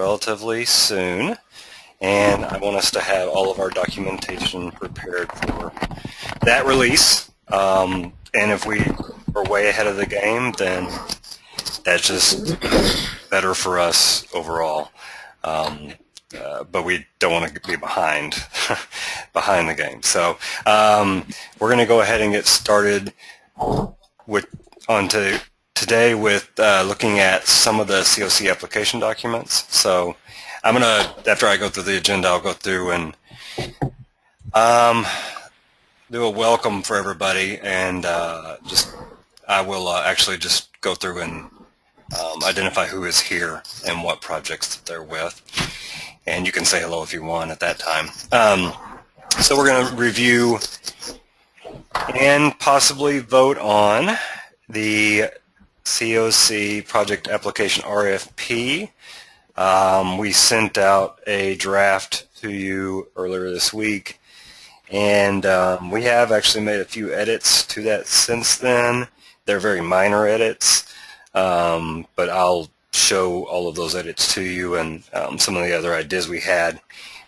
relatively soon, and I want us to have all of our documentation prepared for that release. And if we are way ahead of the game, then that's just better for us overall. But we don't want to be behind the game. So we're going to go ahead and get started today with looking at some of the CoC application documents. So I'm going to, after I go through the agenda, I'll go through and do a welcome for everybody, and I will actually just go through and identify who is here and what projects that they're with. And you can say hello if you want at that time. So we're going to review and possibly vote on the CoC project application RFP. We sent out a draft to you earlier this week, and we have actually made a few edits to that since then. They're very minor edits, but I'll show all of those edits to you and some of the other ideas we had,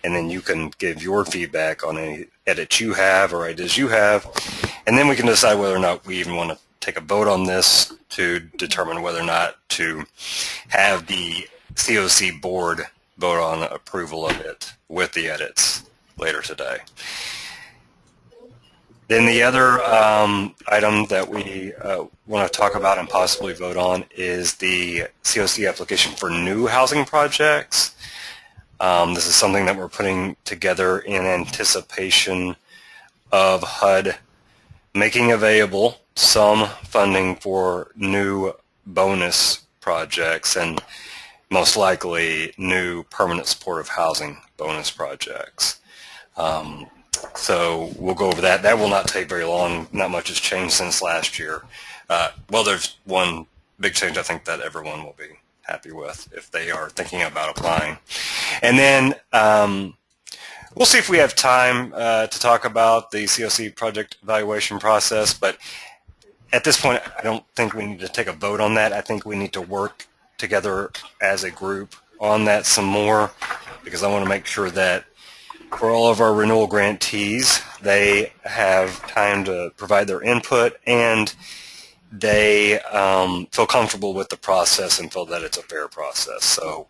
and then you can give your feedback on any edits you have or ideas you have, and then we can decide whether or not we even want to take a vote on this to determine whether or not to have the CoC board vote on approval of it with the edits later today. Then the other item that we want to talk about and possibly vote on is the CoC application for new housing projects. This is something that we're putting together in anticipation of HUD making available some funding for new bonus projects and most likely new permanent supportive housing bonus projects. So we'll go over that. That will not take very long. Not much has changed since last year. Well, there's one big change I think that everyone will be happy with if they are thinking about applying. And then we'll see if we have time to talk about the CoC project evaluation process, but at this point I don't think we need to take a vote on that. I think we need to work together as a group on that some more, because I want to make sure that for all of our renewal grantees, they have time to provide their input and they feel comfortable with the process and feel that it's a fair process. So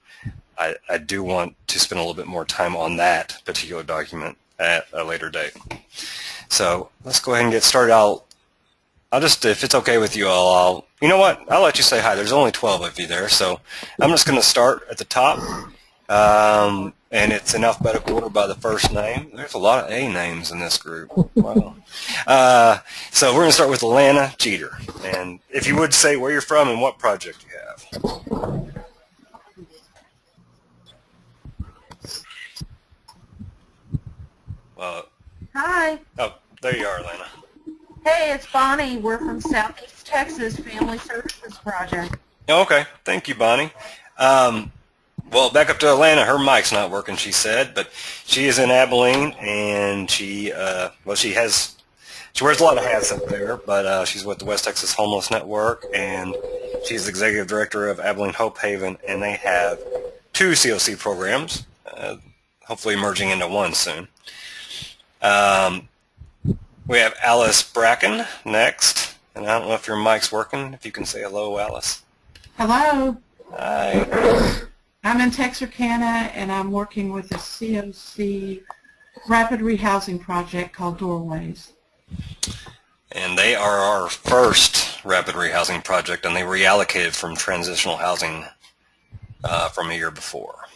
I do want to spend a little bit more time on that particular document at a later date. So let's go ahead and get started. I'll just, if it's okay with you all, you know what, I'll let you say hi. There's only 12 of you there, so I'm just going to start at the top. And it's in alphabetical order by the first name. There's a lot of A names in this group. Wow. So we're going to start with Alana Jeter. And if you would say where you're from and what project you have. Hi. Oh, there you are, Alana. Hey, it's Bonnie. We're from Southeast Texas Family Services Project. Okay. Thank you, Bonnie. Well, back up to Atlanta. Her mic's not working, she said, but she is in Abilene, and she wears a lot of hats up there, but she's with the West Texas Homeless Network, and she's the executive director of Abilene Hope Haven, and they have 2 CoC programs, hopefully merging into one soon. We have Alice Bracken next, and I don't know if your mic's working. If you can say hello, Alice. Hello. Hi. I'm in Texarkana, and I'm working with a CoC rapid rehousing project called Doorways. And they are our first rapid rehousing project, and they reallocated from transitional housing from a year before.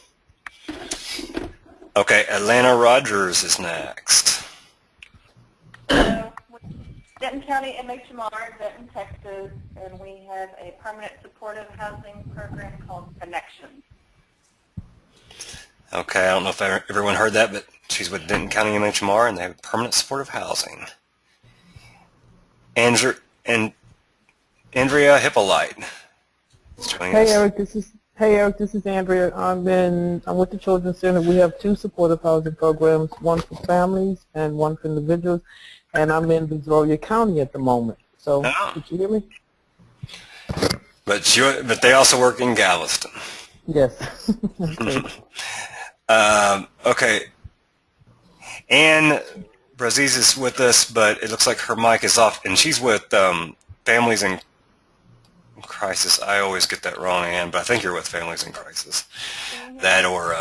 Okay, Atlanta Rogers is next. Denton County MHMR, Denton, Texas, and we have a permanent supportive housing program called Connections. Okay, I don't know if everyone heard that, but she's with Denton County MHMR, and they have permanent supportive housing. Andrea Hippolyte is joining us. Hey Eric, this is Andrea. I'm with the Children's Center. We have 2 supportive housing programs, one for families and one for individuals, and I'm in Victoria County at the moment. So, Did you hear me? But they also work in Galveston. Yes. Okay. Ann Braziz is with us, but it looks like her mic is off, and she's with Families in Crisis. I always get that wrong, Ann, but I think you're with Families in Crisis. That or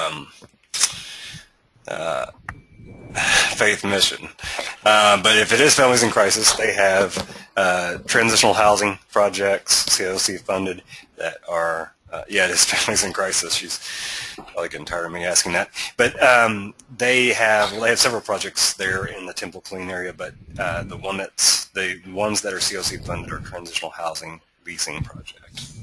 Faith Mission. But if it is Families in Crisis, they have transitional housing projects, CoC funded, that are, yeah, it is Families in Crisis. She's probably getting tired of me asking that. But they have several projects there in the Temple Clean area, but the ones that are CoC funded are transitional housing leasing project.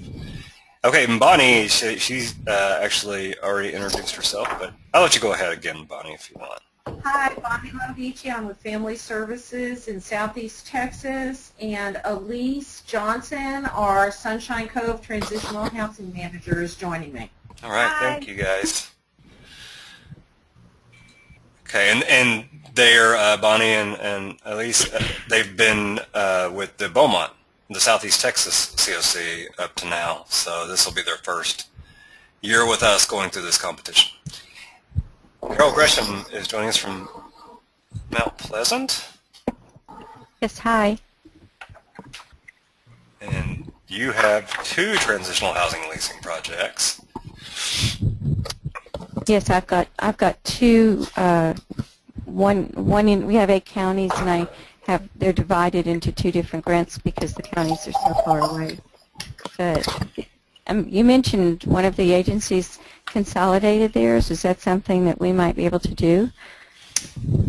Okay, and Bonnie, she's actually already introduced herself, but I'll let you go ahead again, Bonnie, if you want. Hi, Bonnie Lovici. I'm with Family Services in Southeast Texas, and Elise Johnson, our Sunshine Cove Transitional Housing Manager, is joining me. All right, thank you guys. Okay, and they're, Bonnie and Elise, they've been with the Beaumont, the Southeast Texas CoC up to now, so this will be their first year with us going through this competition. Carol Gresham is joining us from Mount Pleasant. Yes, hi. And you have 2 transitional housing leasing projects. Yes, I've got 2. We have 8 counties, and they're divided into 2 different grants because the counties are so far away. But you mentioned one of the agencies consolidated theirs. Is that something that we might be able to do?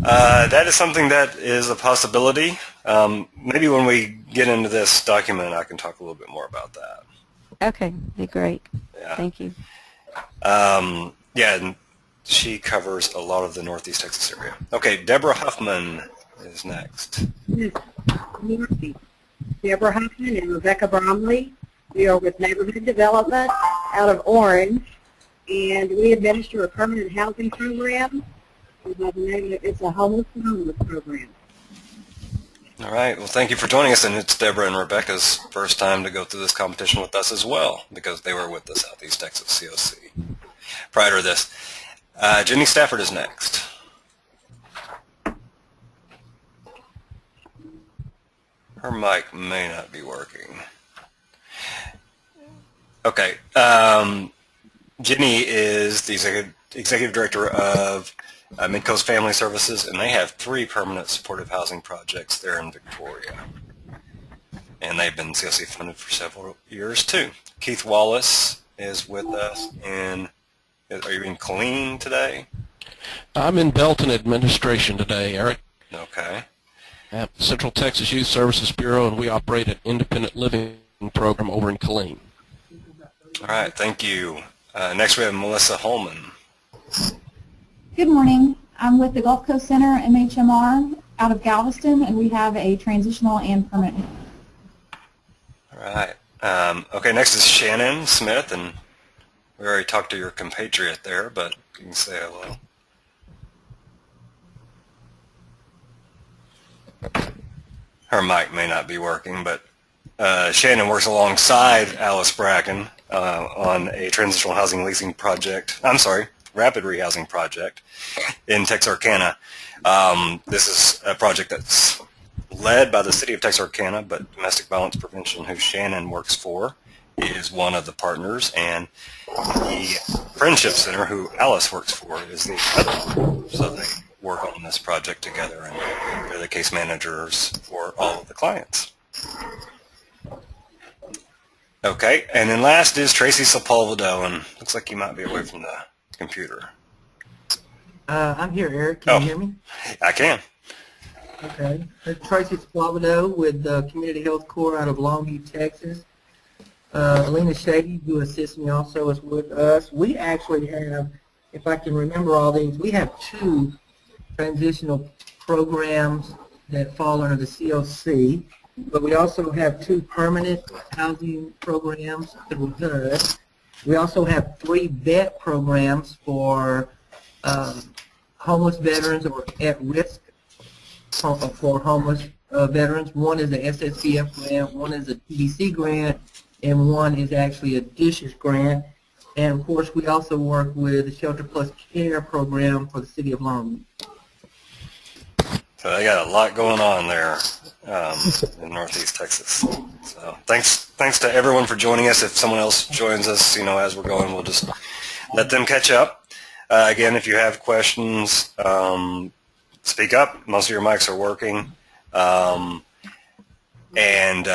That is something that is a possibility. Maybe when we get into this document, I can talk a little bit more about that. Okay, be great. Yeah. Thank you. Yeah, and she covers a lot of the Northeast Texas area. Okay, Deborah Huffman is next. Good morning. Deborah Huffman and Rebecca Bromley. We are with Neighborhood Development out of Orange, and we administer a permanent housing program. It's a homeless to homeless program. All right. Well, thank you for joining us, and it's Deborah and Rebecca's first time to go through this competition with us as well, because they were with the Southeast Texas CoC prior to this. Jenny Stafford is next. Her mic may not be working. Okay. Jenny is the executive director of Midcoast Family Services, and they have 3 permanent supportive housing projects there in Victoria. And they've been CoC funded for several years, too. Keith Wallace is with us. Are you in Killeen today? I'm in Belton Administration today, Eric. Okay. At Central Texas Youth Services Bureau, and we operate an independent living program over in Killeen. All right, thank you. Next we have Melissa Holman. Good morning. I'm with the Gulf Coast Center MHMR out of Galveston, and we have a transitional and permanent. All right. Okay, next is Shannon Smith, and we already talked to your compatriot there, but you can say hello. Her mic may not be working, but Shannon works alongside Alice Bracken on a transitional housing leasing project. I'm sorry, rapid rehousing project in Texarkana. This is a project that's led by the city of Texarkana, but Domestic Violence Prevention, who Shannon works for, is one of the partners, and the Friendship Center, who Alice works for, is the other. So they work on this project together, and they're the case managers for all of the clients. Okay, and then last is Tracy Sepulvedo, and looks like you might be away from the computer. I'm here, Eric. Can you hear me? I can. Okay. It's Tracy Sepulvedo with Community Health Corps out of Longview, Texas. Alina Shady, who assists me also, is with us. We actually have, if I can remember all these, we have 2 transitional programs that fall under the CoC, but we also have 2 permanent housing programs through HUD. We also have 3 vet programs for homeless veterans or at risk for homeless veterans. One is a SSVF grant, one is a TDC grant, and one is actually a DISHES grant. And of course, we also work with the Shelter Plus Care program for the city of Long Beach. So they got a lot going on there in Northeast Texas. So thanks to everyone for joining us. If someone else joins us, as we're going, we'll just let them catch up. Again, if you have questions, speak up. Most of your mics are working. And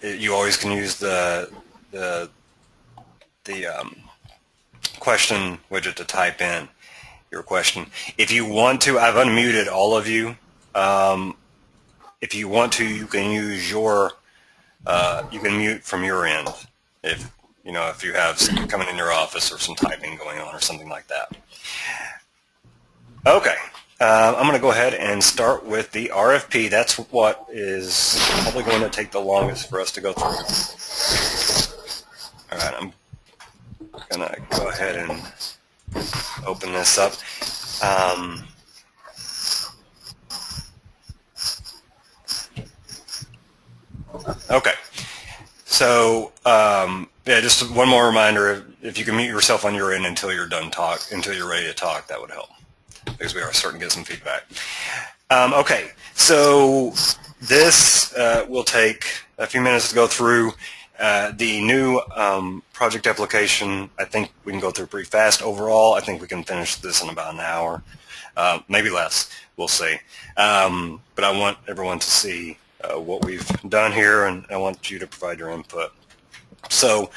you always can use the question widget to type in your question. If you want to, I've unmuted all of you. If you want to, you can use you can mute from your end if you have someone coming in your office or some typing going on or something like that. Okay, I'm going to go ahead and start with the RFP. That's what is probably going to take the longest for us to go through. All right, I'm going to go ahead and open this up. Okay, so yeah, just one more reminder: if you can mute yourself on your end until you're ready to talk, that would help, because we are starting to get some feedback. Okay, so this will take a few minutes to go through. The new project application, I think we can go through pretty fast overall. I think we can finish this in about an hour, maybe less. We'll see. But I want everyone to see what we've done here, and I want you to provide your input. So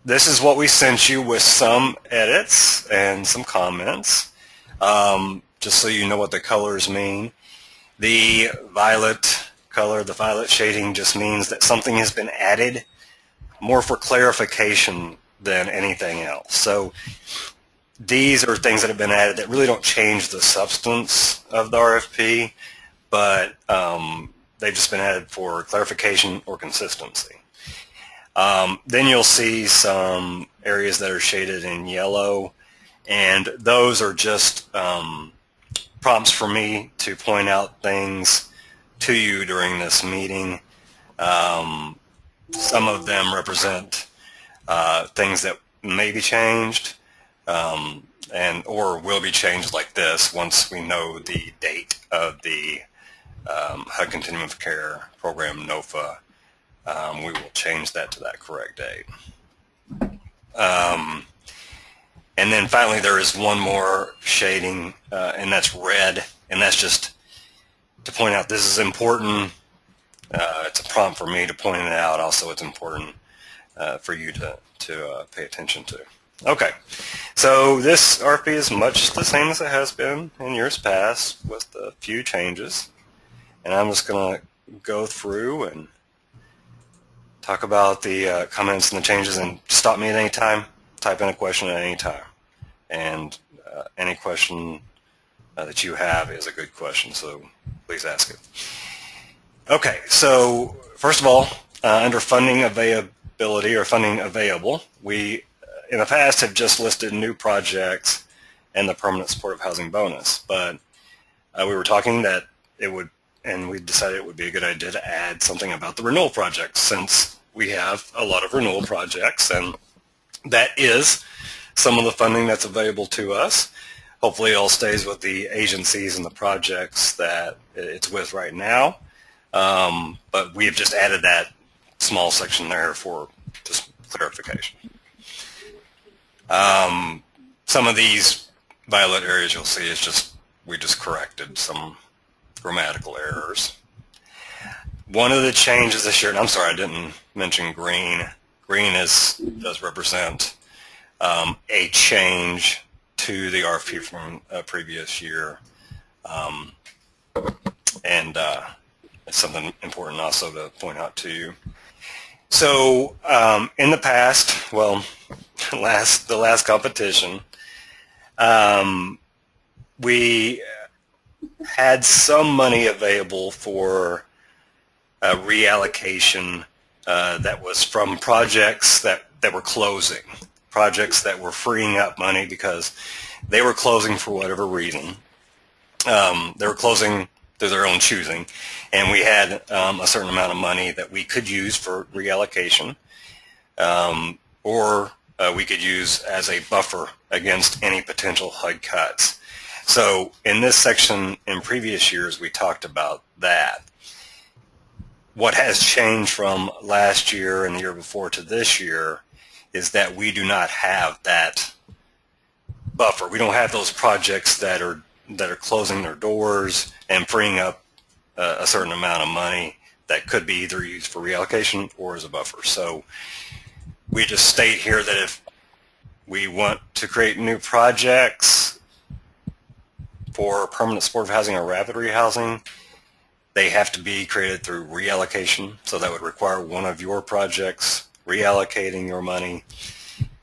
this is what we sent you with some edits and some comments, just so you know what the colors mean. The violet color, the violet shading, just means that something has been added more for clarification than anything else. So these are things that have been added that really don't change the substance of the RFP, but they've just been added for clarification or consistency. Then you'll see some areas that are shaded in yellow, and those are just prompts for me to point out things to you during this meeting. Some of them represent things that may be changed or will be changed, like this, once we know the date of the HUD Continuum of Care program, NOFA. We will change that to that correct date. And then finally, there is one more shading, and that's red, and that's just to point out this is important. It's a prompt for me to point it out. Also, it's important for you to pay attention to. Okay, so this RFP is much the same as it has been in years past, with a few changes. And I'm just going to go through and talk about the comments and the changes, and stop me at any time, type in a question at any time. And any question that you have is a good question, so please ask it. Okay, so first of all, under funding availability or funding available, we in the past have just listed new projects and the permanent supportive housing bonus, but we were talking that it would, and we decided it would be a good idea to add something about the renewal projects, since we have a lot of renewal projects, and that is some of the funding that's available to us. Hopefully it all stays with the agencies and the projects that it's with right now, but we have just added that small section there for just clarification. Some of these violet areas you'll see is just, we just corrected some grammatical errors. One of the changes this year, and I'm sorry I didn't mention green. Green does represent a change to the RFP from a previous year, and it's something important also to point out to you. So in the past, well, the last competition, we had some money available for a reallocation that was from projects that were closing, projects that were freeing up money because they were closing for whatever reason. They were closing through their own choosing, and we had a certain amount of money that we could use for reallocation. or we could use as a buffer against any potential HUD cuts. So in this section, in previous years, we talked about that. What has changed from last year and the year before to this year is that we do not have that buffer. We don't have those projects that are closing their doors and freeing up a certain amount of money that could be either used for reallocation or as a buffer. So we just state here that if we want to create new projects for permanent supportive housing or rapid rehousing, they have to be created through reallocation. So that would require one of your projects reallocating your money.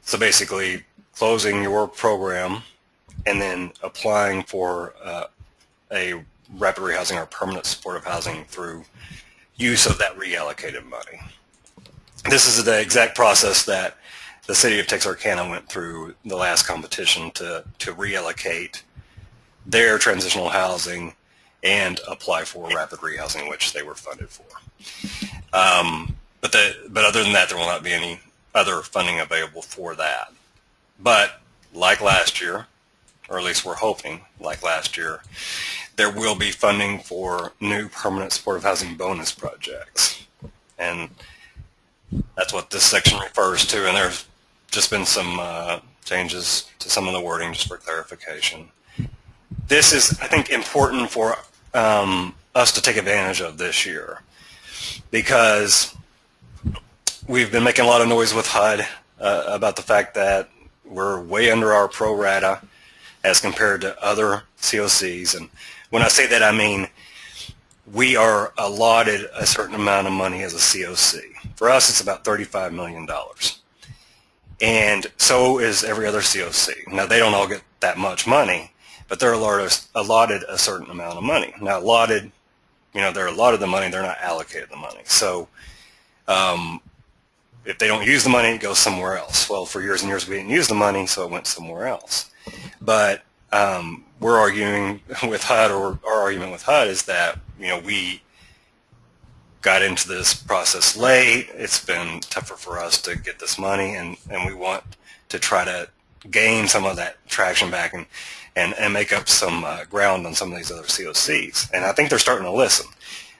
So basically closing your program and then applying for a rapid rehousing or permanent supportive housing through use of that reallocated money. This is the exact process that the city of Texarkana went through the last competition to reallocate their transitional housing and apply for rapid rehousing, which they were funded for. But other than that, there will not be any other funding available for that. But like last year, or at least we're hoping like last year, there will be funding for new permanent supportive housing bonus projects. And that's what this section refers to, and there's just been some changes to some of the wording just for clarification. This is, I think, important for us to take advantage of this year because we've been making a lot of noise with HUD about the fact that we're way under our pro rata as compared to other CoCs. And when I say that, I mean we are allotted a certain amount of money as a CoC. For us, it's about $35 million. And so is every other CoC. Now, they don't all get that much money, but they're allotted a certain amount of money. Now, allotted, they're allotted the money, they're not allocated the money. So if they don't use the money, it goes somewhere else. Well, for years and years, we didn't use the money, so it went somewhere else. But we're arguing with HUD, or our argument with HUD is that, we got into this process late. It's been tougher for us to get this money, and we want to try to gain some of that traction back and make up some ground on some of these other CoCs. And I think they're starting to listen.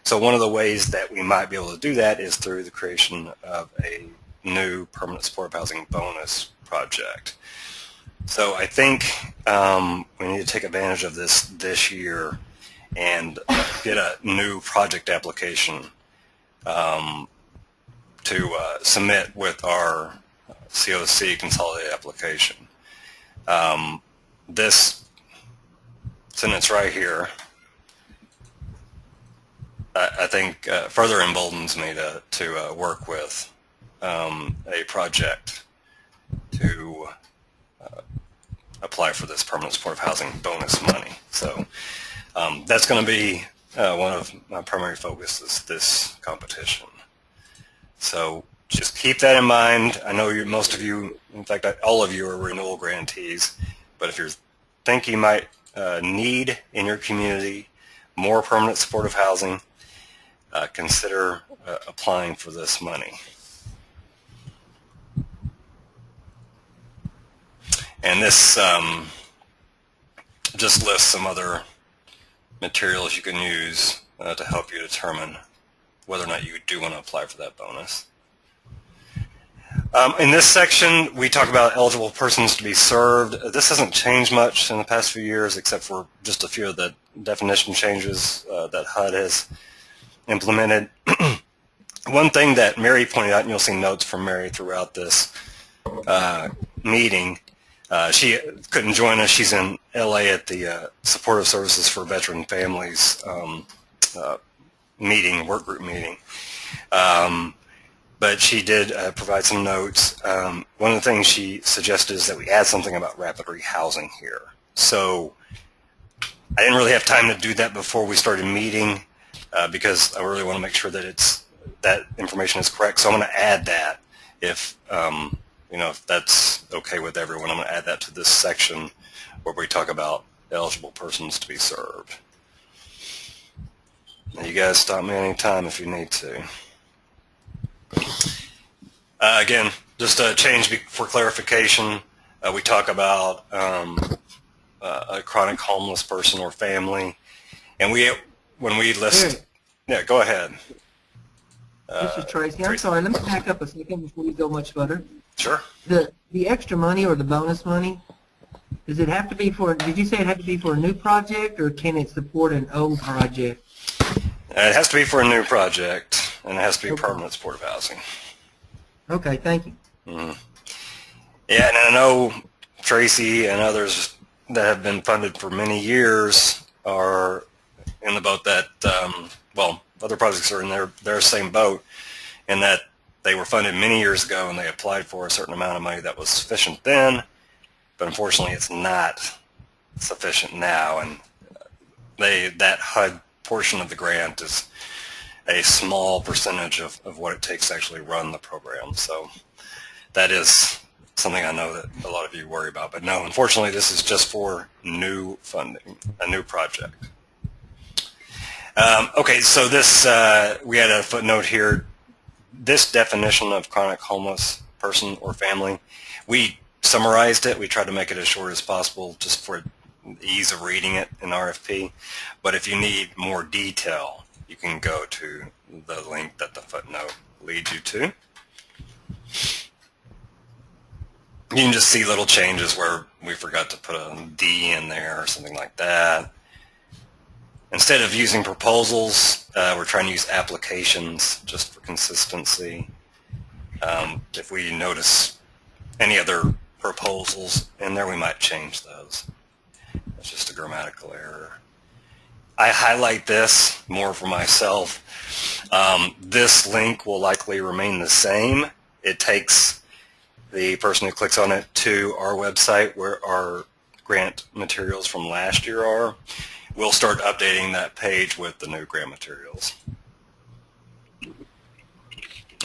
So one of the ways that we might be able to do that is through the creation of a new permanent supportive housing bonus project. So I think we need to take advantage of this year and get a new project application to submit with our CoC consolidated application. This sentence right here, I think further emboldens me to work with a project to apply for this permanent supportive housing bonus money. So that's going to be one of my primary focuses this competition. So just keep that in mind. I know most of you, in fact, all of you are renewal grantees, but if you think you might need in your community more permanent supportive housing, consider applying for this money. And this just lists some other materials you can use to help you determine whether or not you do want to apply for that bonus. In this section, we talk about eligible persons to be served. This hasn't changed much in the past few years, except for just a few of the definition changes that HUD has implemented. One thing that Mary pointed out, and you'll see notes from Mary throughout this meeting, she couldn't join us. She's in LA at the Supportive Services for Veteran Families meeting, work group meeting. But she did provide some notes. One of the things she suggested is that we add something about rapid rehousing here. So I didn't really have time to do that before we started meeting because I really want to make sure that that information is correct. So I'm going to add that if if that's okay with everyone. I'm going to add that to this section where we talk about eligible persons to be served. Now you guys stop me anytime if you need to. Again, just a change for clarification. We talk about a chronic homeless person or family, and when we list, Eric, yeah, go ahead. this is Tracy. I'm sorry. Let me back up a second before we go much further. Sure. The extra money or the bonus money, does it have to be for? Did you say it had to be for a new project, or can it support an old project? It has to be for a new project, and it has to be permanent supportive housing. Okay, thank you. Mm-hmm. Yeah, and I know Tracy and others that have been funded for many years are in the boat that, well, other projects are in their same boat, in that they were funded many years ago and they applied for a certain amount of money that was sufficient then, but unfortunately it's not sufficient now, and that HUD portion of the grant is a small percentage of what it takes to actually run the program. So that is something I know that a lot of you worry about. But no, unfortunately, this is just for new funding, a new project. Okay, so this, we had a footnote here. This definition of chronic homeless person or family, we summarized it. We tried to make it as short as possible just for ease of reading it in RFP. But if you need more detail, you can go to the link that the footnote leads you to. You can just see little changes where we forgot to put a D in there or something like that. Instead of using proposals, we're trying to use applications just for consistency. If we notice any other proposals in there, we might change those. It's just a grammatical error. I highlight this more for myself. This link will likely remain the same. It takes the person who clicks on it to our website where our grant materials from last year are. We'll start updating that page with the new grant materials.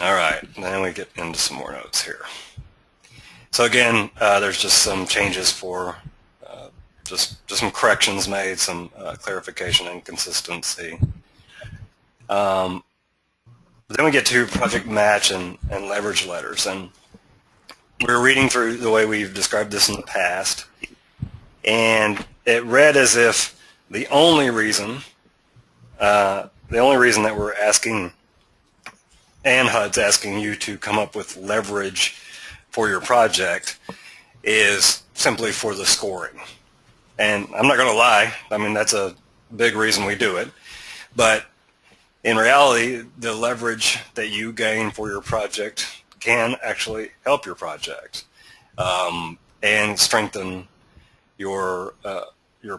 All right, then we get into some more notes here. So again, there's just some changes for just some corrections made, some clarification and consistency. Then we get to project match and leverage letters, and we're reading through the way we've described this in the past, and it read as if the only reason that we're asking, and HUD's asking you to come up with leverage for your project, is simply for the scoring. And I'm not going to lie, I mean, that's a big reason we do it. But in reality, the leverage that you gain for your project can actually help your project and strengthen your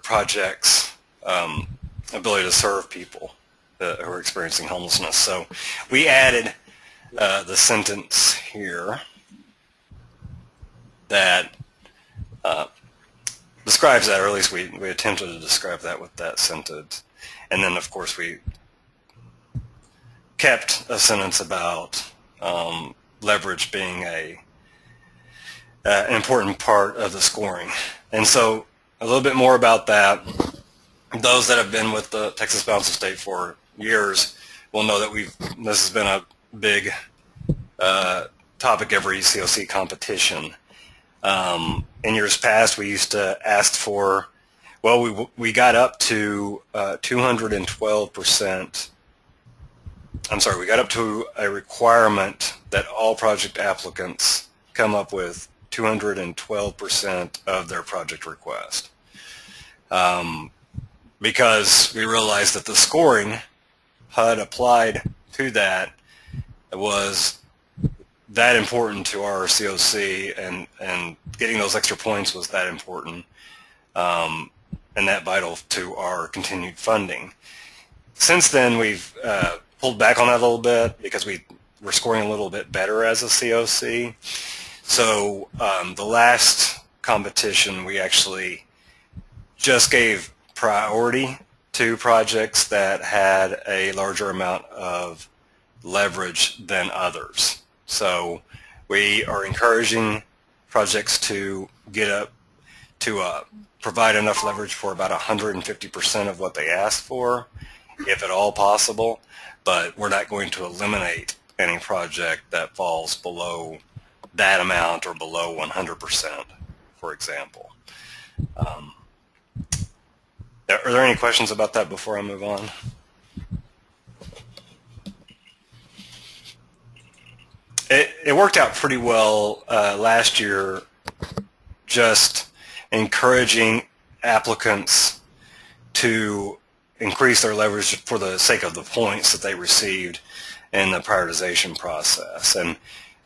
project's ability to serve people who are experiencing homelessness. So we added the sentence here that describes that, or at least we attempted to describe that with that sentence. And then, of course, we kept a sentence about leverage being an important part of the scoring. And so a little bit more about that. Those that have been with the Texas Balance of State for years will know that this has been a big topic every CoC competition. In years past, we used to ask for, well, we got up to 212%. I'm sorry, we got up to a requirement that all project applicants come up with 212% of their project request. Because we realized that the scoring HUD applied to that was that important to our CoC, and getting those extra points was that important, and that vital to our continued funding. Since then, we've pulled back on that a little bit because we're scoring a little bit better as a CoC. So the last competition, we actually just gave priority to projects that had a larger amount of leverage than others. So we are encouraging projects to get up to provide enough leverage for about 150% of what they asked for, if at all possible, but we're not going to eliminate any project that falls below that amount or below 100%, for example. Are there any questions about that before I move on? It worked out pretty well last year, just encouraging applicants to increase their leverage for the sake of the points that they received in the prioritization process. And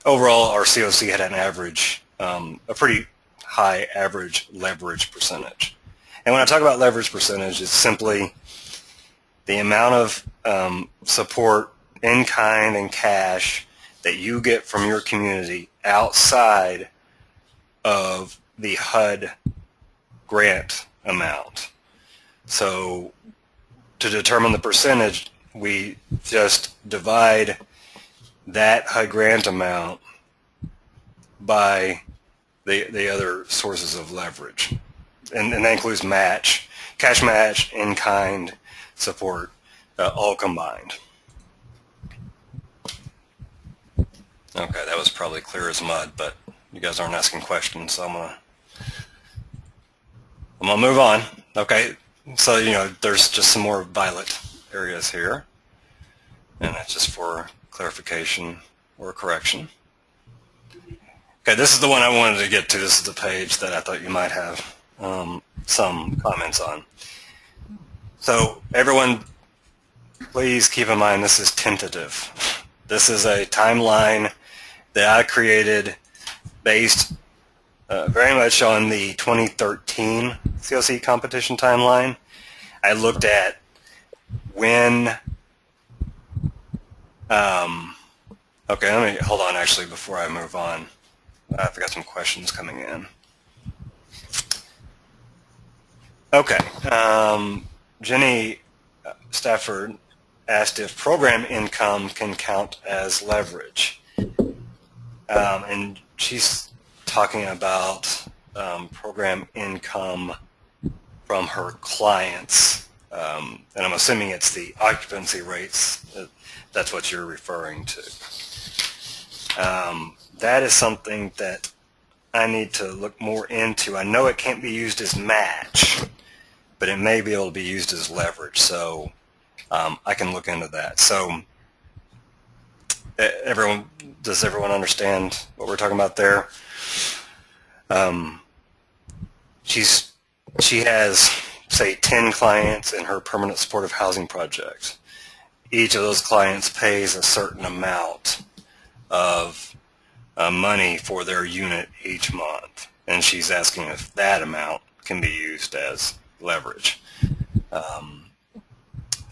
overall, our CoC had an average, a pretty high average leverage percentage. And when I talk about leverage percentage, it's simply the amount of support in kind and cash that you get from your community outside of the HUD grant amount. So to determine the percentage, we just divide that HUD grant amount by the other sources of leverage. And that includes match, cash match, in-kind support, all combined. Okay, that was probably clear as mud, but you guys aren't asking questions, so I'm gonna move on. Okay, so there's just some more violet areas here, and that's just for clarification or correction. Okay, this is the one I wanted to get to. This is the page that I thought you might have some comments on. So everyone, please keep in mind this is tentative. This is a timeline that I created based very much on the 2013 CoC competition timeline. I looked at when, okay, let me, hold on actually before I move on. I've got some questions coming in. Okay, Jenny Stafford asked if program income can count as leverage. And she's talking about program income from her clients. And I'm assuming it's the occupancy rates. That's what you're referring to. That is something that I need to look more into. I know it can't be used as match, but it may be able to be used as leverage. So I can look into that. So does everyone understand what we're talking about there? She has, say, 10 clients in her permanent supportive housing project. Each of those clients pays a certain amount of money for their unit each month, and she's asking if that amount can be used as leverage.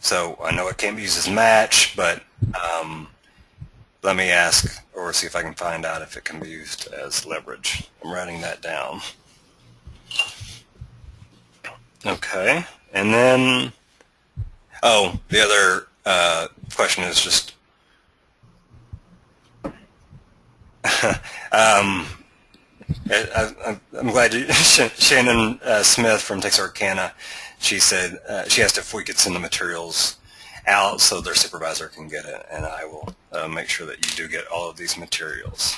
So I know it can't be used as match, but let me ask or see if I can find out if it can be used as leverage. I'm writing that down. Okay, and then, oh, the other question is just, I'm glad you, Shannon Smith from Texarkana, she said, she asked if we could send the materials out so their supervisor can get it, and I will make sure that you do get all of these materials.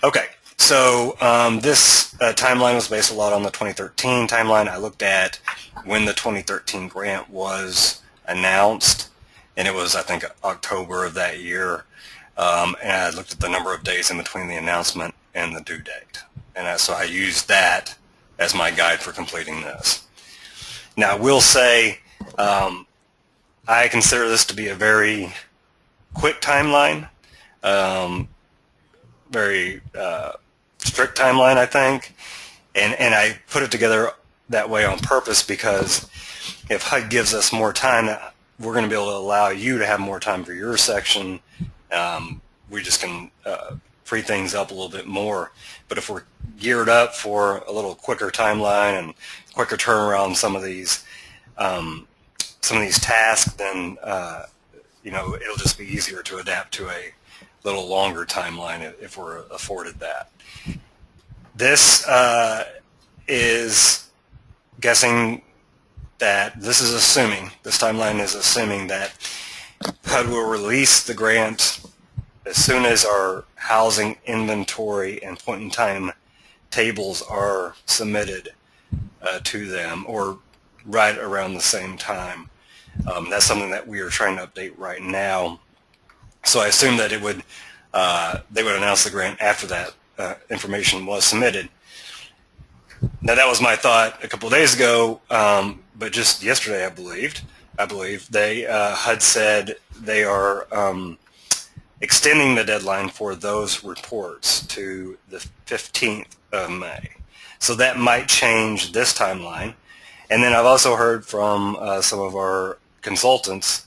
Okay, so this timeline was based a lot on the 2013 timeline. I looked at when the 2013 grant was announced, and it was, I think, October of that year, and I looked at the number of days in between the announcement and the due date, and so I used that as my guide for completing this. Now, I will say I consider this to be a very quick timeline, very strict timeline, I think, and I put it together that way on purpose because if HUD gives us more time, we're going to be able to allow you to have more time for your section. We just can free things up a little bit more. But if we're geared up for a little quicker timeline and quicker turnaround on some of these tasks, then it'll just be easier to adapt to a little longer timeline if we're afforded that. This is guessing that this timeline is assuming that HUD will release the grant as soon as our housing inventory and point-in-time tables are submitted to them, or right around the same time. That's something that we are trying to update right now. So I assume that it would they would announce the grant after that information was submitted. Now that was my thought a couple of days ago, but just yesterday, I believe they had said they are extending the deadline for those reports to the 15th of May. So that might change this timeline. And then I've also heard from some of our consultants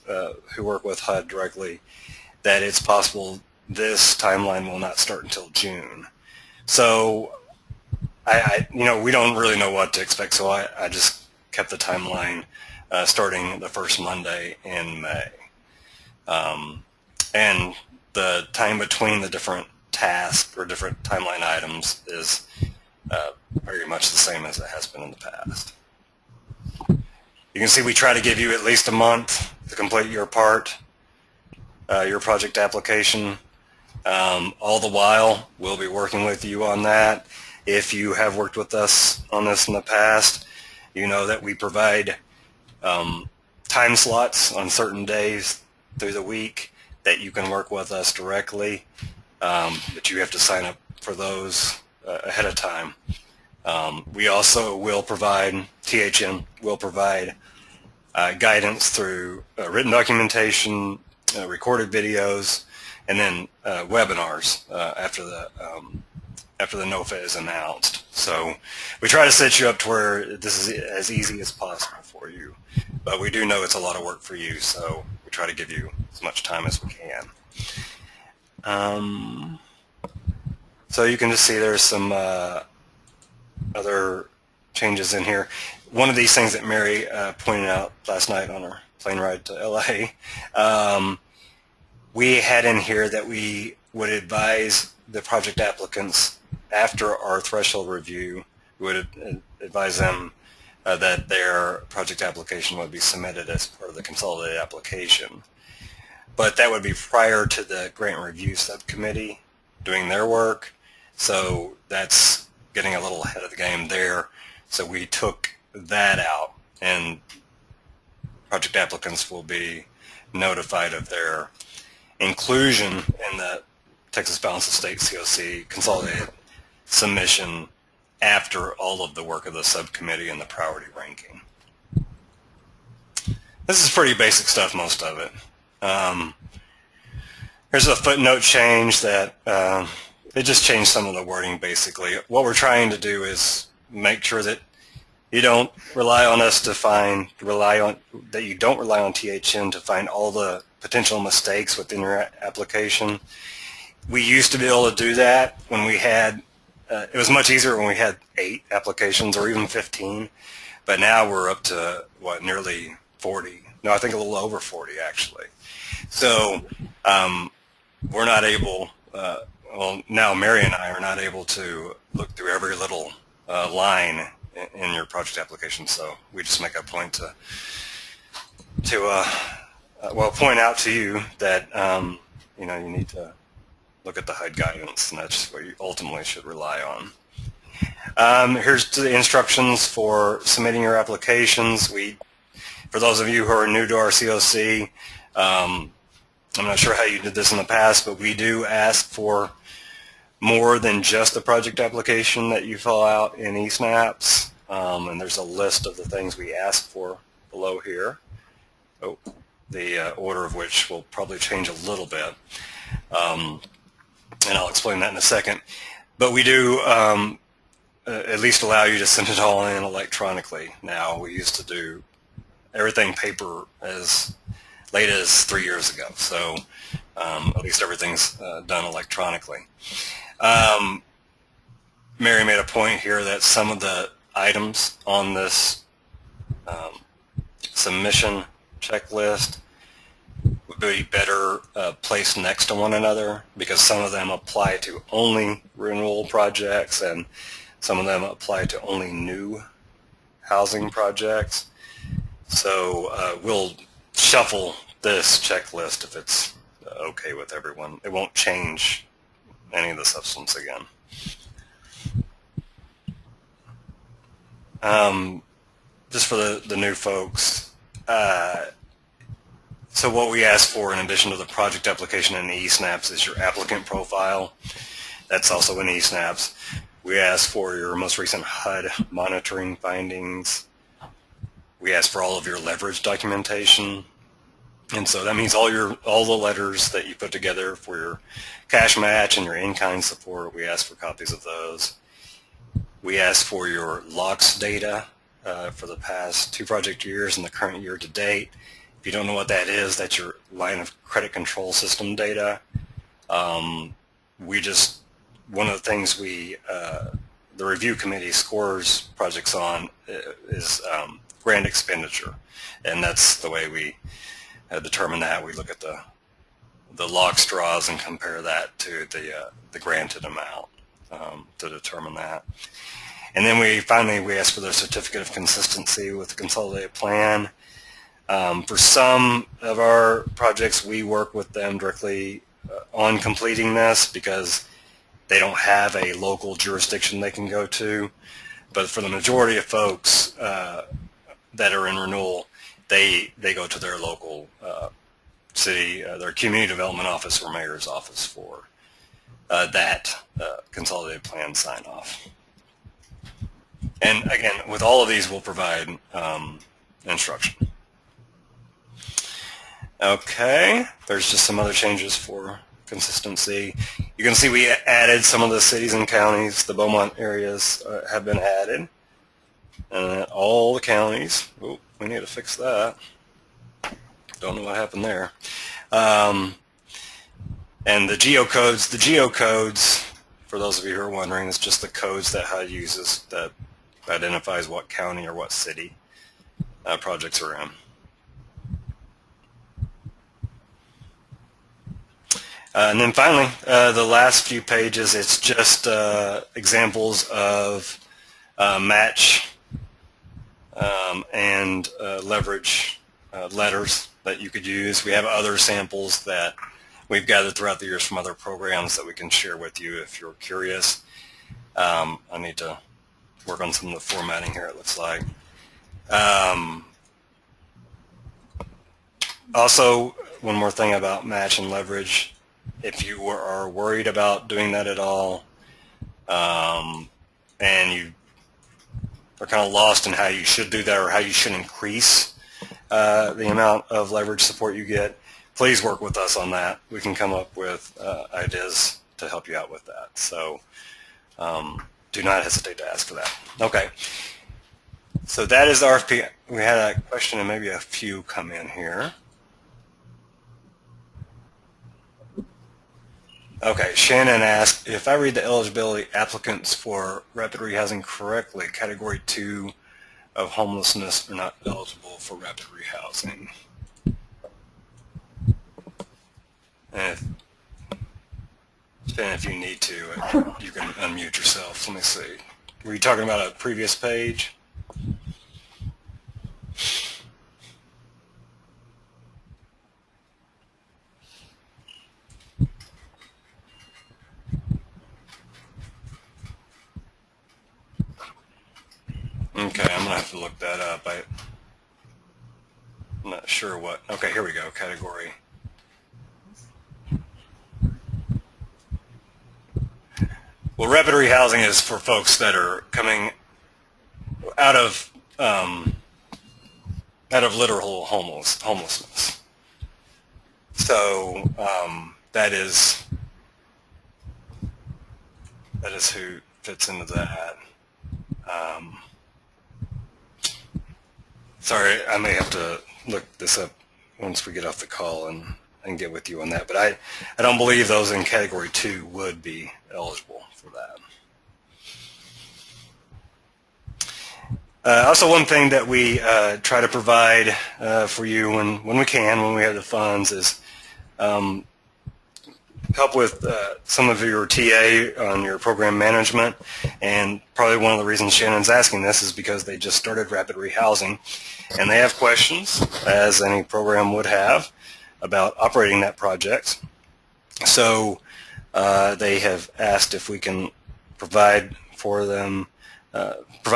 who work with HUD directly that it's possible this timeline will not start until June. So we don't really know what to expect, so I just kept the timeline starting the first Monday in May. And the time between the different tasks or different timeline items is very much the same as it has been in the past. You can see we try to give you at least a month to complete your part, your project application. All the while, we'll be working with you on that. If you have worked with us on this in the past, you know that we provide time slots on certain days through the week that you can work with us directly, but you have to sign up for those ahead of time. We also will provide, THN will provide guidance through written documentation, recorded videos, and then webinars after the NOFA is announced. So we try to set you up to where this is as easy as possible for you. But we do know it's a lot of work for you, so we try to give you as much time as we can. So you can just see there's some other changes in here. One of these things that Mary pointed out last night on our plane ride to LA, we had in here that we would advise the project applicants after our threshold review. We would advise them that their project application would be submitted as part of the consolidated application. But that would be prior to the grant review subcommittee doing their work, so that's getting a little ahead of the game there. So we took that out, and project applicants will be notified of their inclusion in the Texas Balance of State CoC consolidated submission after all of the work of the subcommittee and the priority ranking. This is pretty basic stuff, most of it. Here's a footnote change that it just changed some of the wording basically. What we're trying to do is make sure that you don't rely on us to that you don't rely on THN to find all the potential mistakes within your application. We used to be able to do that when we had, it was much easier when we had 8 applications or even 15, but now we're up to, what, nearly 40. No, I think a little over 40 actually. So we're not able, well, now Mary and I are not able to look through every little line in your project application, so we just make a point to point out to you that you need to look at the HUD guidance, and that's what you ultimately should rely on. Here's the instructions for submitting your applications. For those of you who are new to our CoC, I'm not sure how you did this in the past, but we do ask for more than just the project application that you fill out in eSnaps, and there's a list of the things we ask for below here. Oh, the order of which will probably change a little bit, and I'll explain that in a second. But we do at least allow you to send it all in electronically now. We used to do everything paper as late as 3 years ago, so at least everything's done electronically. Mary made a point here that some of the items on this submission checklist would be better placed next to one another, because some of them apply to only renewal projects and some of them apply to only new housing projects. So we'll shuffle this checklist if it's okay with everyone. It won't change any of the substance again. Just for the new folks, so what we ask for in addition to the project application and the eSnaps is your applicant profile. That's also in eSnaps. We ask for your most recent HUD monitoring findings. We ask for all of your leverage documentation. And so that means all the letters that you put together for your cash match and your in-kind support. We ask for copies of those. We ask for your LOCS data for the past 2 project years and the current year to date. If you don't know what that is, that's your line of credit control system data. One of the things the review committee scores projects on is grant expenditure, and that's the way we determine that. We look at the LOCS draws and compare that to the granted amount to determine that. And then finally we ask for the certificate of consistency with the consolidated plan. For some of our projects, we work with them directly on completing this because they don't have a local jurisdiction they can go to. But for the majority of folks that are in renewal, they go to their local city, their community development office or mayor's office for that consolidated plan sign off. And again, with all of these, we'll provide instruction. Okay, there's just some other changes for consistency. You can see we added some of the cities and counties. The Beaumont areas have been added. All the counties. Oh, we need to fix that. Don't know what happened there. And the geocodes, for those of you who are wondering, is just the codes that HUD uses that identifies what county or what city projects are in. And then finally, the last few pages, it's just examples of match and leverage letters that you could use. We have other samples that we've gathered throughout the years from other programs that we can share with you if you're curious. I need to work on some of the formatting here, it looks like. Also, one more thing about match and leverage. If you are worried about doing that at all, and you are kind of lost in how you should do that or how you should increase the amount of leverage support you get, please work with us on that. We can come up with ideas to help you out with that. So do not hesitate to ask for that. Okay. So that is the RFP. We had a question and maybe a few come in here. Okay, Shannon asked, if I read the eligibility applicants for rapid rehousing correctly, category 2 of homelessness are not eligible for rapid rehousing. And if you need to, you can unmute yourself. Let me see. Were you talking about a previous page? Okay, I'm going to have to look that up. I'm not sure what. Okay, here we go, category. Well, rapid rehousing is for folks that are coming out of literal homelessness. So that is who fits into that. Sorry, I may have to look this up once we get off the call and get with you on that. But I don't believe those in category 2 would be eligible for that. Also, one thing that we try to provide for you when we can, when we have the funds, is help with some of your TA on your program management. And probably one of the reasons Shannon's asking this is because they just started rapid rehousing, and they have questions, as any program would have. about operating that project. So they have asked if we can provide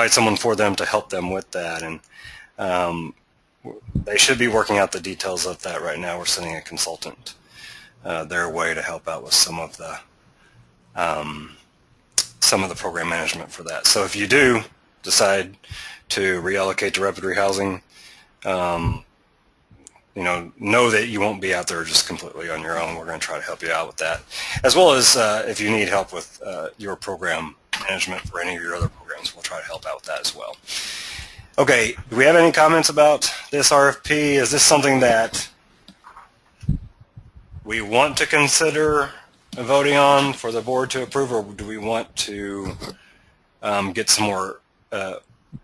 someone for them to help them with that, and they should be working out the details of that right now. We're sending a consultant their way to help out with some of the program management for that. So if you do decide to reallocate to rapid rehousing, know that you won't be out there just completely on your own. We're going to try to help you out with that, as well as if you need help with your program management for any of your other programs, we'll try to help out with that as well. Okay, do we have any comments about this RFP? Is this something that we want to consider voting on for the board to approve, or do we want to get some more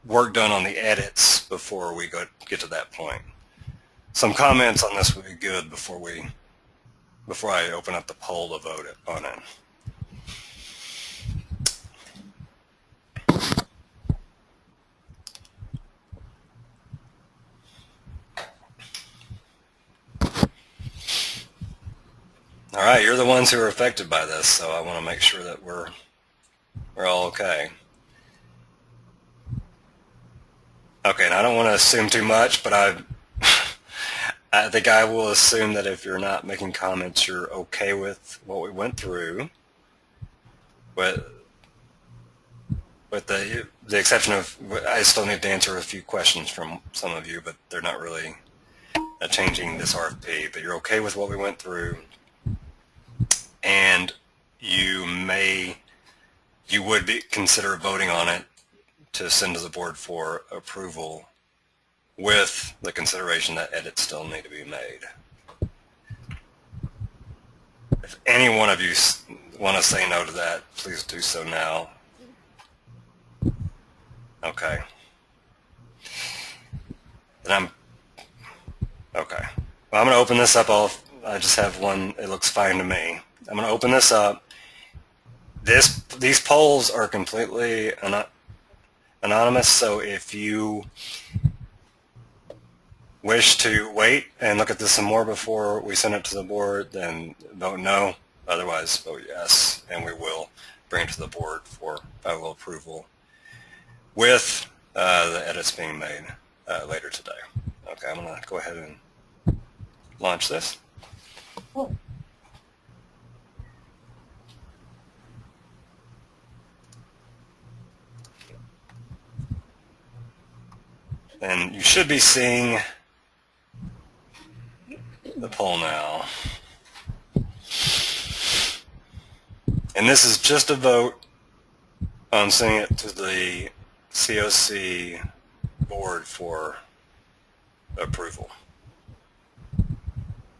work done on the edits before we get to that point? Some comments on this would be good before I open up the poll to vote on it. All right, you're the ones who are affected by this, so I want to make sure that we're all okay. Okay, and I don't want to assume too much, but I think I will assume that if you're not making comments, you're okay with what we went through, with the exception of I still need to answer a few questions from some of you, but they're not really changing this RFP. But you're okay with what we went through, and you would consider voting on it to send to the board for approval, with the consideration that edits still need to be made. If any one of you want to say no to that, please do so now. Okay. Then okay. Well, I'm going to open this up. I just have one. It looks fine to me. I'm going to open this up. These polls are completely anonymous, so if you wish to wait and look at this some more before we send it to the board, then vote no. Otherwise, vote yes, and we will bring it to the board for final approval with the edits being made later today. Okay, I'm going to go ahead and launch this. And you should be seeing the poll now. And this is just a vote on sending it to the CoC board for approval.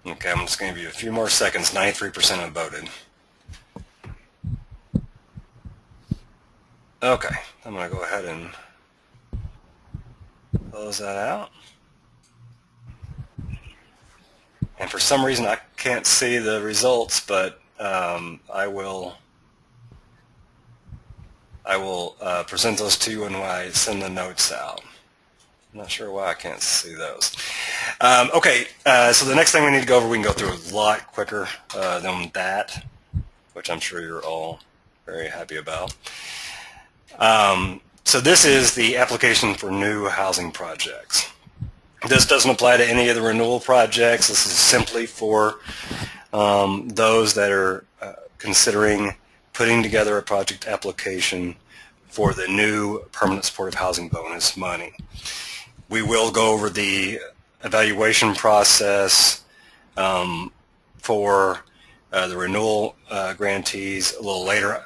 Okay, I'm just going to give you a few more seconds. 93% have voted. Okay, I'm going to go ahead and close that out. And for some reason I can't see the results, but I will present those to you when I send the notes out. I'm not sure why I can't see those. Okay, so the next thing we need to go over, we can go through a lot quicker than that, which I'm sure you're all very happy about. So this is the application for new housing projects. This doesn't apply to any of the renewal projects. This is simply for those that are considering putting together a project application for the new permanent supportive housing bonus money. We will go over the evaluation process for the renewal grantees a little later.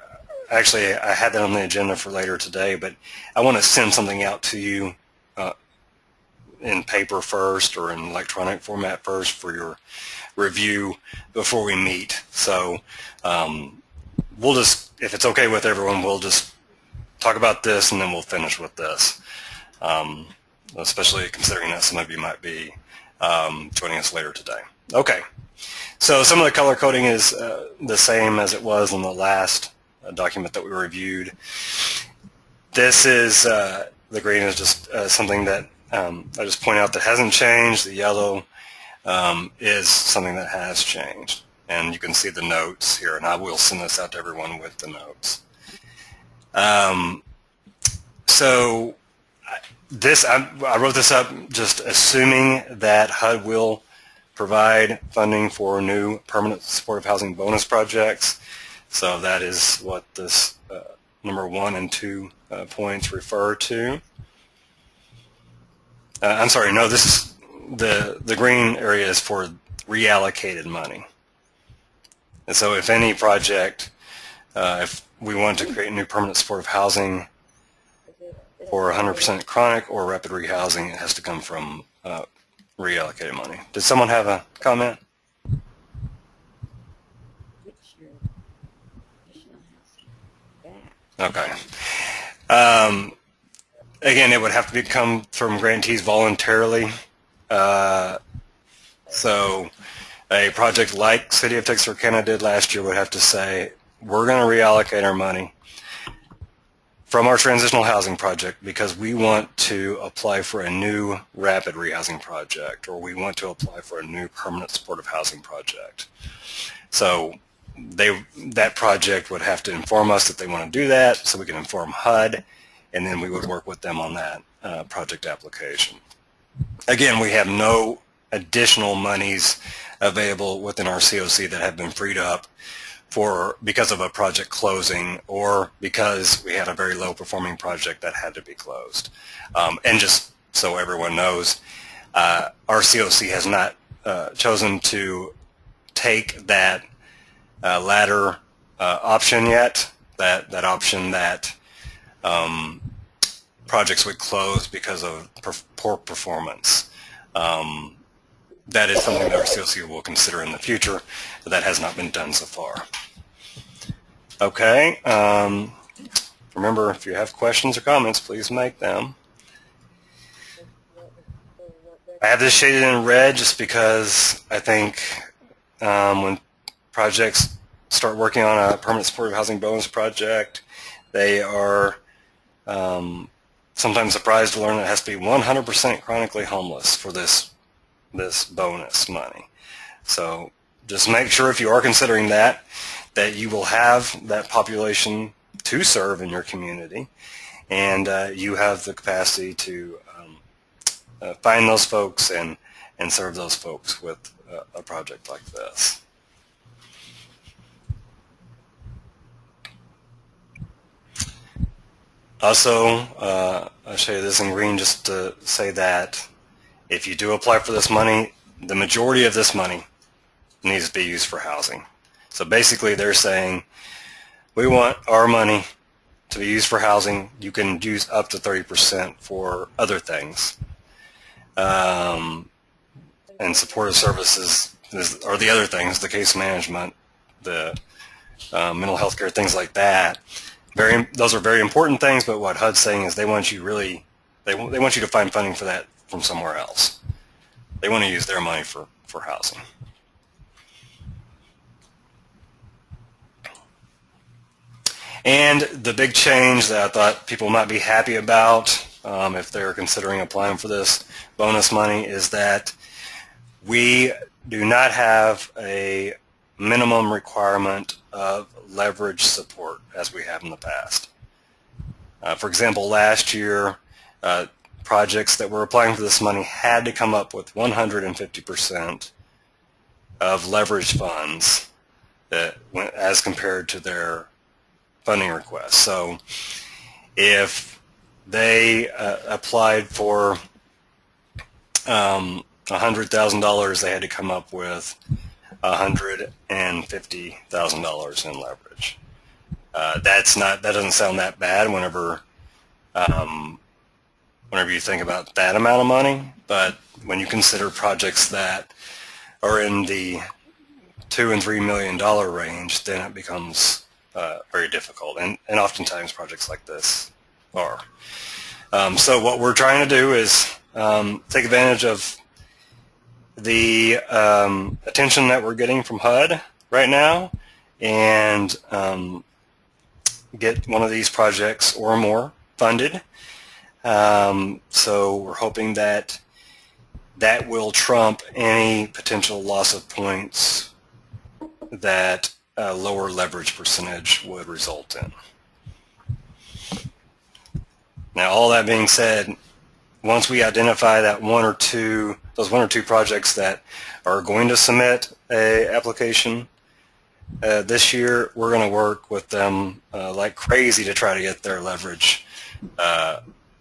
Actually, I had that on the agenda for later today, but I want to send something out to you in paper first or in electronic format first for your review before we meet. So we'll just, if it's okay with everyone, we'll just talk about this and then we'll finish with this, especially considering that some of you might be joining us later today. Okay, so some of the color coding is the same as it was in the last document that we reviewed. This is, the green is just something that I just point out that hasn't changed. The yellow is something that has changed. And you can see the notes here, and I will send this out to everyone with the notes. So I wrote this up just assuming that HUD will provide funding for new permanent supportive housing bonus projects. So that is what this number 1 and 2 points refer to. I'm sorry, no, this is the green area is for reallocated money. And so if any project, if we want to create new permanent supportive housing for 100% chronic or rapid rehousing, it has to come from reallocated money. Did someone have a comment? Okay. Again, it would have to come from grantees voluntarily. So a project like City of Texarkana did last year would have to say, we're going to reallocate our money from our transitional housing project because we want to apply for a new rapid rehousing project, or we want to apply for a new permanent supportive housing project. So that project would have to inform us that they want to do that, so we can inform HUD, and then we would work with them on that project application. Again, we have no additional monies available within our CoC that have been freed up because of a project closing or because we had a very low performing project that had to be closed. And just so everyone knows, our CoC has not chosen to take that latter option yet, that option that projects would close because of poor performance. That is something that our CoC will consider in the future, but that has not been done so far. Okay, remember, if you have questions or comments, please make them. I have this shaded in red just because I think when projects start working on a permanent supportive housing bonus project, they are sometimes surprised to learn that it has to be 100% chronically homeless for this bonus money. So just make sure, if you are considering that you will have that population to serve in your community, and you have the capacity to find those folks and serve those folks with a project like this. Also, I'll show you this in green just to say that if you do apply for this money, the majority of this money needs to be used for housing. So basically they're saying, we want our money to be used for housing. You can use up to 30% for other things. And supportive services are the other things, the case management, the mental health care, things like that. Those are very important things, but what HUD's saying is they want you to find funding for that from somewhere else. They want to use their money for housing. And the big change that I thought people might be happy about if they're considering applying for this bonus money is that we do not have a minimum requirement of leverage support as we have in the past. For example, last year, projects that were applying for this money had to come up with 150% of leverage funds as compared to their funding request. So if they applied for $100,000, they had to come up with $150,000 in leverage. That doesn't sound that bad whenever you think about that amount of money, but when you consider projects that are in the $2 and $3 million range, then it becomes very difficult, and oftentimes projects like this are. So what we're trying to do is take advantage of the attention that we're getting from HUD right now and get one of these projects or more funded. So we're hoping that that will trump any potential loss of points that a lower leverage percentage would result in. Now, all that being said, once we identify that those one or two projects that are going to submit a application this year, we're going to work with them like crazy to try to get their leverage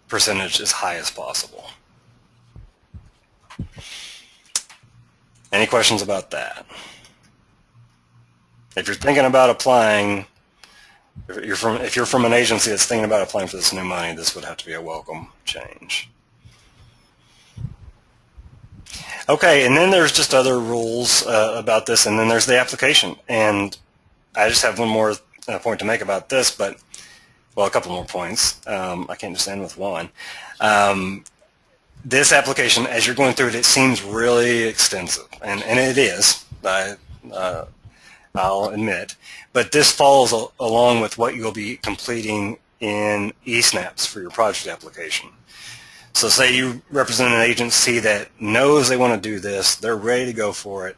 percentage as high as possible. Any questions about that? If you're thinking about applying, if you're from an agency that's thinking about applying for this new money, this would have to be a welcome change. Okay, and then there's just other rules about this, and then there's the application. And I just have one more point to make about this, but, well, a couple more points. I can't just end with one. This application, as you're going through it, it seems really extensive, and it is, I'll admit. But this falls along with what you'll be completing in eSNAPs for your project application. So say you represent an agency that knows they want to do this, they're ready to go for it.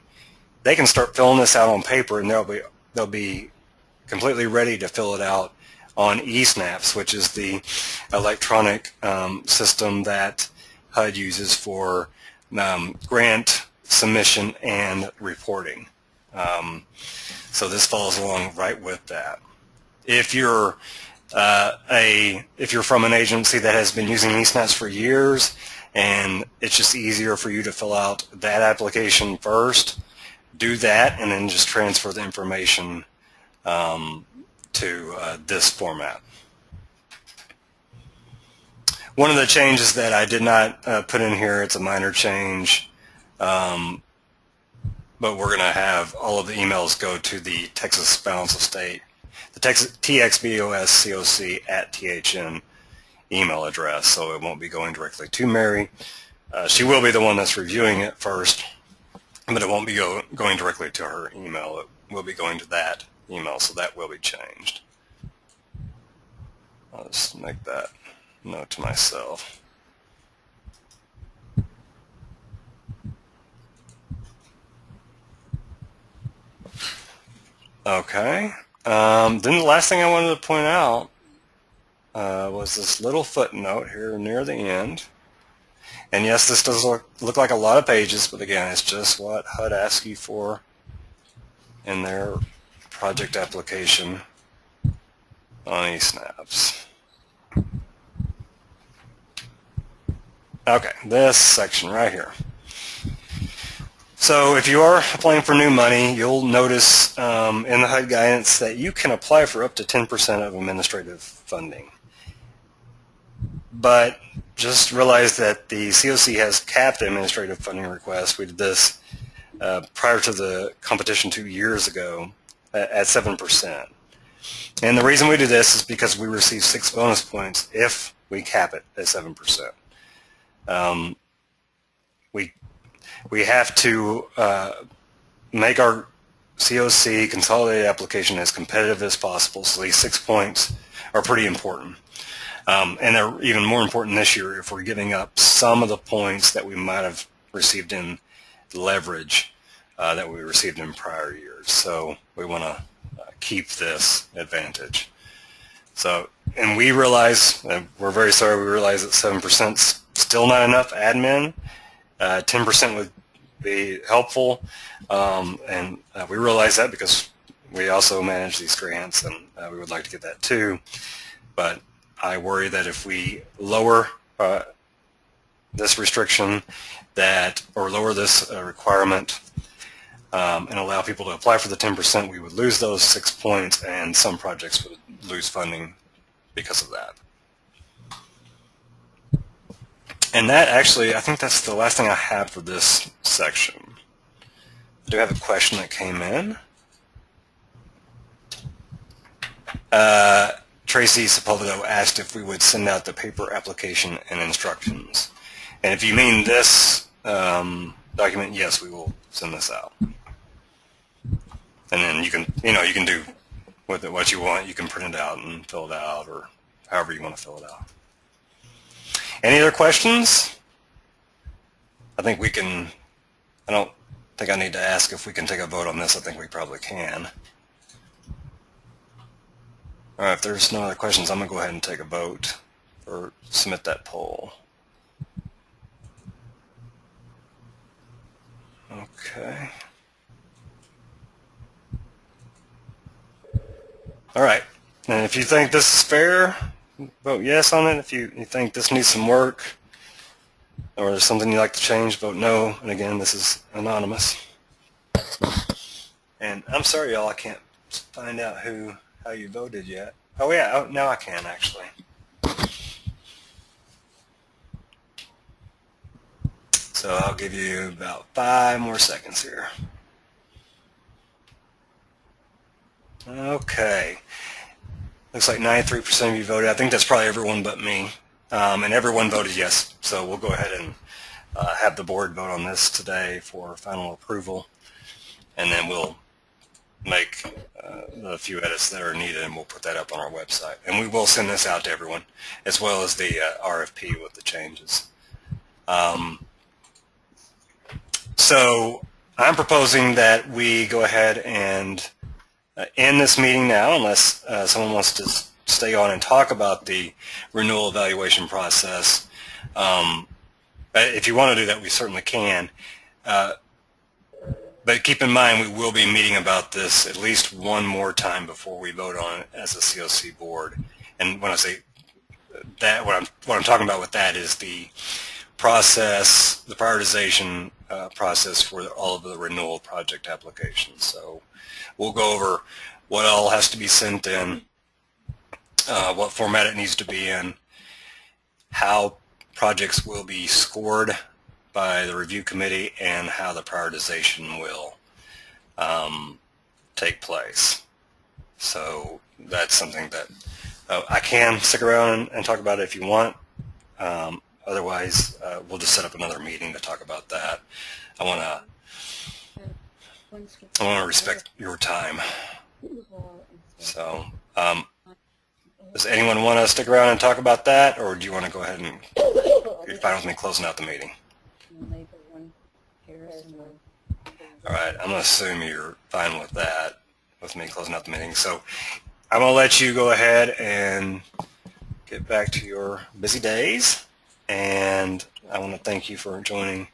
They can start filling this out on paper, and they'll be completely ready to fill it out on eSNAPs, which is the electronic system that HUD uses for grant submission and reporting. So this follows along right with that. If you're from an agency that has been using eSNAPs for years, and it's just easier for you to fill out that application first, do that, and then just transfer the information to this format. One of the changes that I did not put in here, it's a minor change, but we're going to have all of the emails go to the Texas Balance of State, the Texas TXBOS CoC at THN email address, so it won't be going directly to Mary. She will be the one that's reviewing it first, but it won't be going directly to her email. It will be going to that email, so that will be changed. I'll just make that note to myself. Okay. Then the last thing I wanted to point out was this little footnote here near the end. And yes, this does look like a lot of pages, but again, it's just what HUD asks you for in their project application on eSNAPs. Okay, this section right here. So if you are applying for new money, you'll notice in the HUD guidance that you can apply for up to 10% of administrative funding. But just realize that the CoC has capped administrative funding requests. We did this prior to the competition 2 years ago at 7%. And the reason we do this is because we receive 6 bonus points if we cap it at 7%. We have to make our CoC consolidated application as competitive as possible, so these 6 points are pretty important. And they're even more important this year if we're giving up some of the points that we might have received in leverage that we received in prior years. So we want to keep this advantage. So, and we realize, we're very sorry, we realize that 7% is still not enough admin. 10% would be helpful, and we realize that because we also manage these grants, and we would like to get that too. But I worry that if we lower this restriction, or lower this requirement, and allow people to apply for the 10%, we would lose those 6 points, and some projects would lose funding because of that. And that actually, I think that's the last thing I have for this section. I do have a question that came in. Tracy Sepulvedo asked if we would send out the paper application and instructions. And if you mean this document, yes, we will send this out. And then you can do with it what you want. You can print it out and fill it out, or however you want to fill it out. Any other questions? I think we can, I don't think I need to ask if we can take a vote on this. I think we probably can. All right, if there's no other questions, I'm going to go ahead and take a vote or submit that poll. Okay. All right. And if you think this is fair, vote yes on it. If you think this needs some work or there's something you'd like to change, vote no. And again, this is anonymous. And I'm sorry, y'all, I can't find out how you voted yet. Oh, yeah, oh, now I can, actually. So I'll give you about 5 more seconds here. Okay. Looks like 93% of you voted. I think that's probably everyone but me. And everyone voted yes. So we'll go ahead and have the board vote on this today for final approval. And then we'll make the few edits that are needed, and we'll put that up on our website. And we will send this out to everyone, as well as the RFP with the changes. So I'm proposing that we go ahead and end this meeting now, unless someone wants to stay on and talk about the renewal evaluation process. If you want to do that, we certainly can. But keep in mind, we will be meeting about this at least one more time before we vote on it as a CoC board. And when I say that, what I'm talking about with that is the process, the prioritization process for all of the renewal project applications. So we'll go over what all has to be sent in, what format it needs to be in, how projects will be scored by the review committee, and how the prioritization will take place. So that's something that I can stick around and talk about it if you want. Otherwise, we'll just set up another meeting to talk about that. I want to respect your time. So does anyone want to stick around and talk about that, or do you want to go ahead and you're fine with me closing out the meeting? All right, I'm going to assume you're fine with that, with me closing out the meeting. So I'm going to let you go ahead and get back to your busy days. And I want to thank you for joining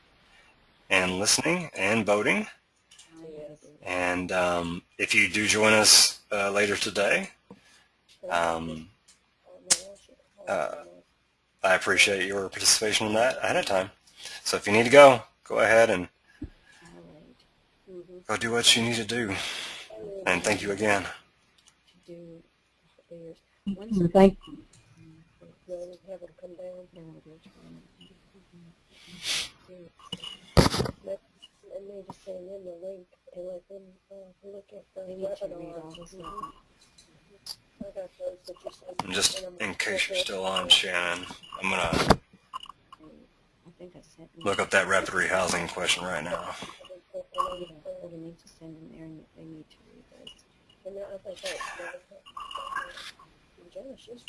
and listening and voting. And if you do join us later today, I appreciate your participation in that ahead of time. So if you need to go ahead and go do what you need to do. And thank you again. Thank you. And just in case you're still on, Shannon, I'm going to look up that rapid rehousing question right now.